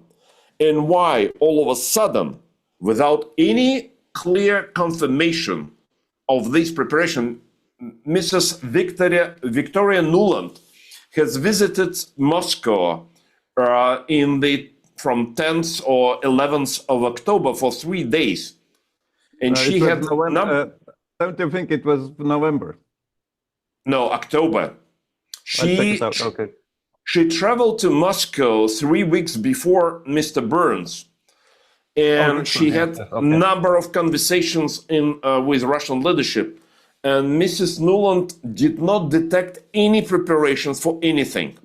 And why all of a sudden, without any clear confirmation of this preparation, Mrs. Victoria Nuland has visited Moscow from 10th or 11th of October for 3 days. And she had... don't you think it was November? No, October. Okay. She traveled to Moscow 3 weeks before Mr. Burns, and she had a number of conversations with Russian leadership. And Mrs. Nuland did not detect any preparations for anything.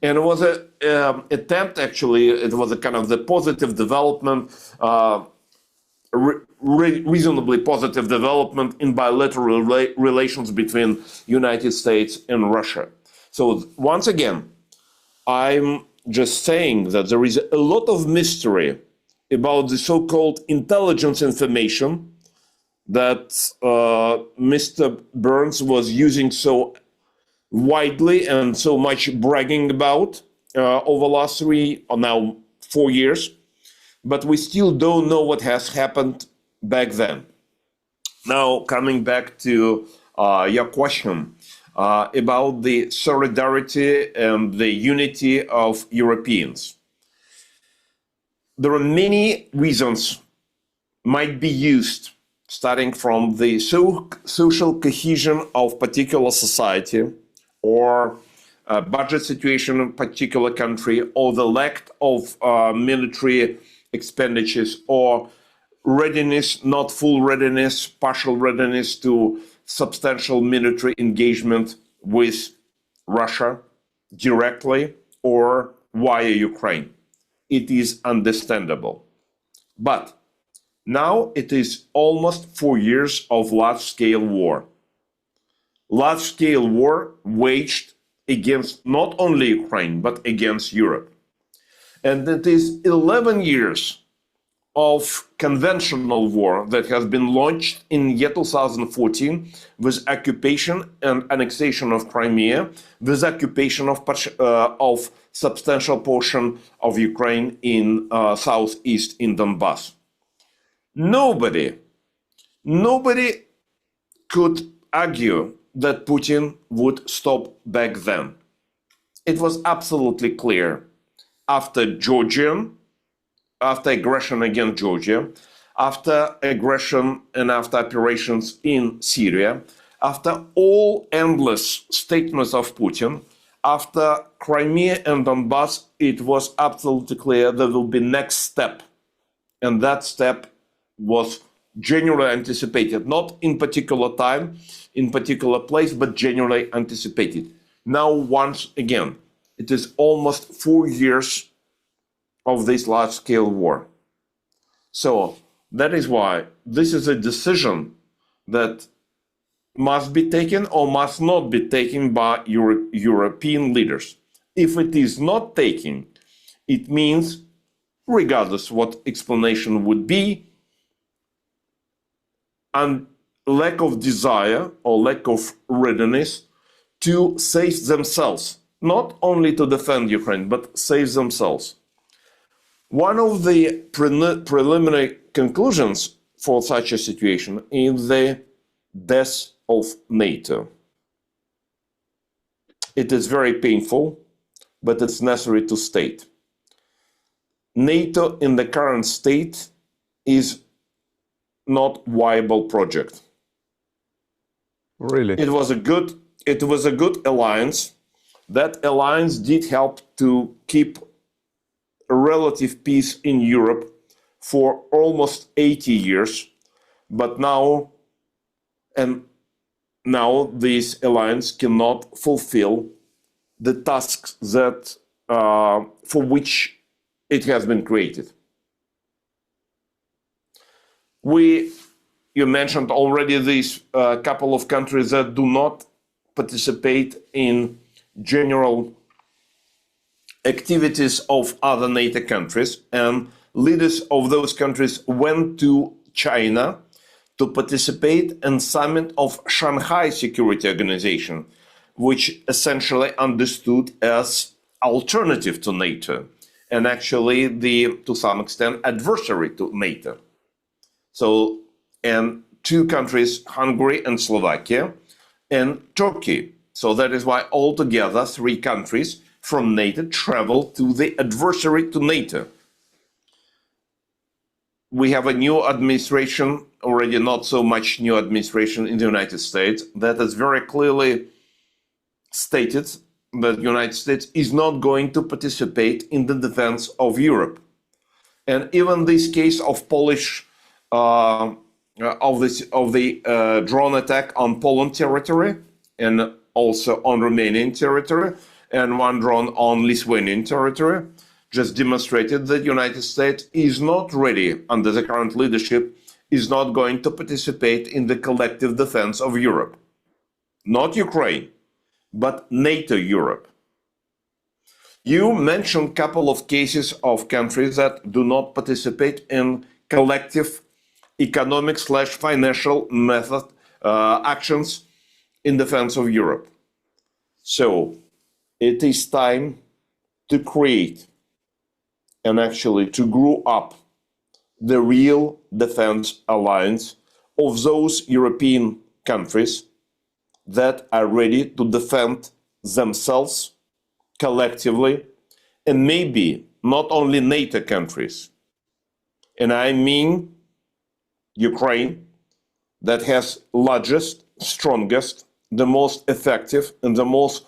And it was an attempt, actually, it was a kind of the positive development reasonably positive development in bilateral relations between United States and Russia. So once again, I'm just saying that there is a lot of mystery about the so-called intelligence information that Mr. Burns was using so widely and so much bragging about over the last 3 or now 4 years, but we still don't know what has happened back then. Now, coming back to your question about the solidarity and the unity of Europeans. There are many reasons might be used, starting from the social cohesion of particular society, or budget situation in a particular country, or the lack of military expenditures, or readiness, not full readiness, partial readiness to substantial military engagement with Russia directly or via Ukraine. It is understandable. But now it is almost 4 years of large-scale war. Large-scale war waged against not only Ukraine, but against Europe. And it is 11 years of conventional war that has been launched in year 2014 with occupation and annexation of Crimea, with occupation of substantial portion of Ukraine in southeast in Donbass. Nobody could argue that Putin would stop back then. It was absolutely clear after aggression against Georgia, after aggression and after operations in Syria, after all endless statements of Putin, after Crimea and Donbass, it was absolutely clear there will be next step. And that step was generally anticipated, not in particular time, in particular place, but generally anticipated. Now, once again, it is almost 4 years of this large-scale war. So that is why this is a decision that must be taken or must not be taken by European leaders. If it is not taken, it means, regardless what explanation would be, and lack of desire or lack of readiness to save themselves, not only to defend Ukraine, but save themselves. One of the preliminary conclusions for such a situation is the death of NATO. It is very painful, but it's necessary to state. NATO in the current state is not viable project. Really? It was a good alliance. That alliance did help to keep a relative peace in Europe for almost 80 years, but now this alliance cannot fulfill the tasks that for which it has been created. You mentioned already these couple of countries that do not participate in general activities of other NATO countries, and leaders of those countries went to China to participate in summit of Shanghai Security Organization, which essentially understood as alternative to NATO, and actually to some extent, adversary to NATO. So, and 2 countries, Hungary and Slovakia, and Turkey. So that is why altogether 3 countries from NATO traveled to the adversary to NATO. We have a new administration, already not so much new administration in the United States, that has very clearly stated that the United States is not going to participate in the defense of Europe. And even this case of Polish of the drone attack on Poland territory and also on Romanian territory, and 1 drone on Lithuanian territory, just demonstrated that the United States is not ready, under the current leadership, is not going to participate in the collective defense of Europe. Not Ukraine, but NATO Europe. You mentioned a couple of cases of countries that do not participate in collective economic/financial method actions in defense of Europe. So it is time to create and actually to grow up the real defense alliance of those European countries that are ready to defend themselves collectively, and maybe not only NATO countries. And I mean Ukraine, that has largest, strongest, the most effective, and the most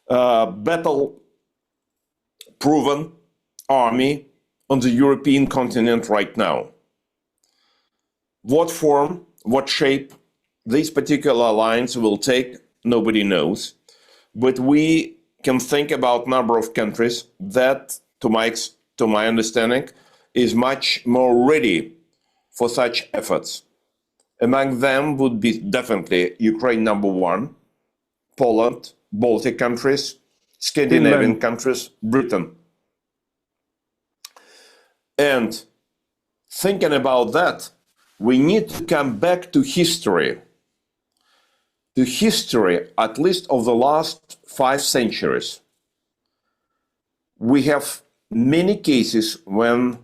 battle-proven army on the European continent right now. What form, what shape this particular alliance will take, nobody knows. But we can think about a number of countries that, to my understanding, is much more ready for such efforts. Among them would be definitely Ukraine number one, Poland, Baltic countries, Scandinavian countries, Britain. And thinking about that, we need to come back to history at least of the last 5 centuries. We have many cases when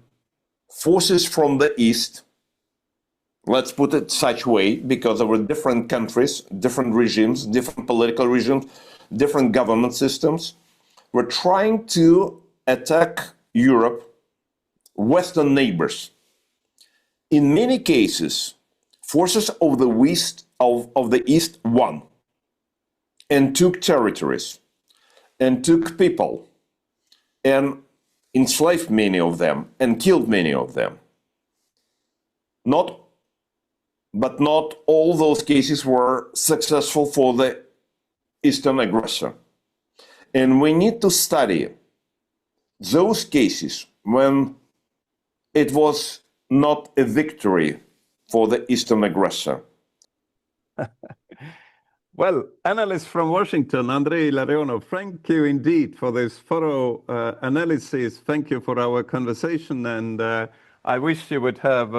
forces from the East, let's put it such way, because there were different countries, different regimes, different political regimes, different government systems, were trying to attack Europe, Western neighbors. In many cases, forces of the East won and took territories and took people and enslaved many of them and killed many of them. But not all those cases were successful for the Eastern aggressor. And we need to study those cases when it was not a victory for the Eastern aggressor. Well, analyst from Washington, Andrei Illarionov, thank you indeed for this thorough analysis. Thank you for our conversation, and I wish you would have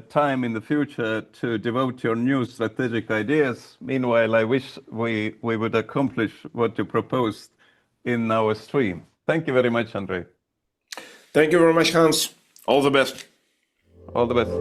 time in the future to devote your new strategic ideas. Meanwhile, I wish we would accomplish what you proposed in our stream. Thank you very much, Andrei. Thank you very much, Hans. All the best. All the best.